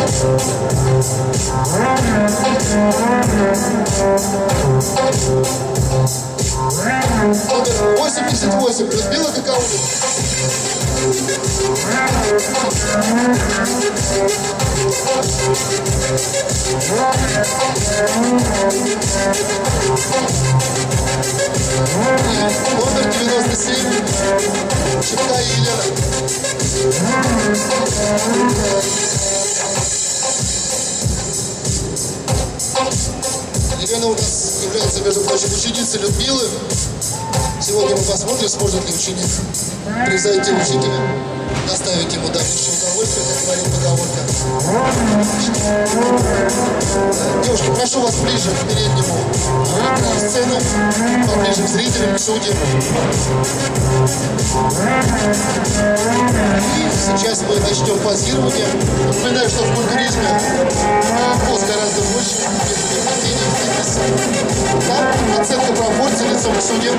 Номер 88. Людмила Какаулина. Номер 97. Чепка Елена. Елена у нас является, между прочим, ученицей Людмилы. Сегодня мы посмотрим, сможет ли ученик превзойти учителя, доставить ему дальнейшее удовольствие, как говорит поговорка. Девушка, прошу вас ближе к переднему экрану сцены, поближе к зрителям, к судьям. И сейчас мы начнем позирование. Напоминаю, что в культуризме поз гораздо больше, там оценка пропорций лицом к судьям.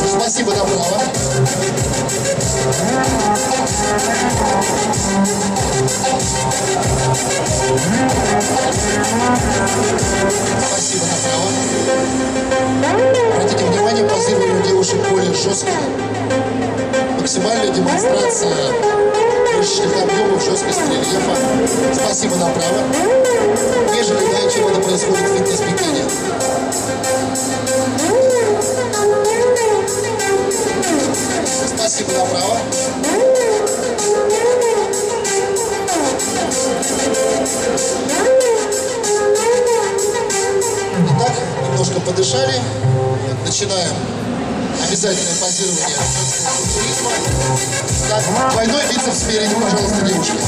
Спасибо, направо. Спасибо, направо. Обратите внимание, позирование у девушек более жесткое. Максимальная демонстрация мышечных объемов, жесткости рельефа. Спасибо, направо. Нежели да, чем это происходит в фитнес-бикини. Спасибо, направо. Итак, немножко подышали. Начинаем обязательное позирование туризма. Так, двойной бицепс спереди, пожалуйста, девушки.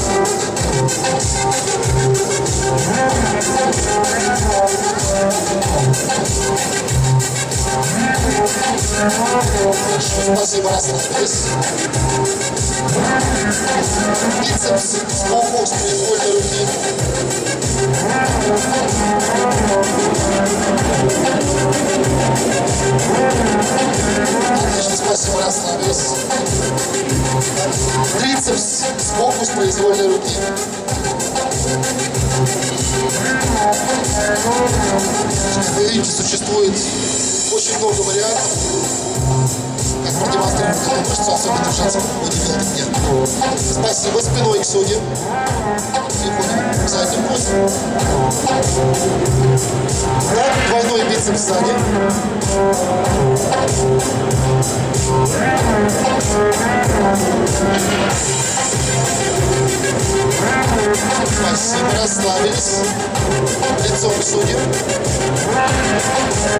Хорошо, спасибо, расслабились. Бицепс сбоку с произвольной руки. Отлично, спасибо, расслабились. Трицепс сбоку с произвольной руки. Как вы видите, существует очень много вариантов, как продемонстрировать эту мышцу, особенно в женском бодибилдинге. Спасибо. Спиной к судьям. Переходим к задним позам. Так, двойной бицепс сзади. Спасибо. Расслабились. Лицом к судьям.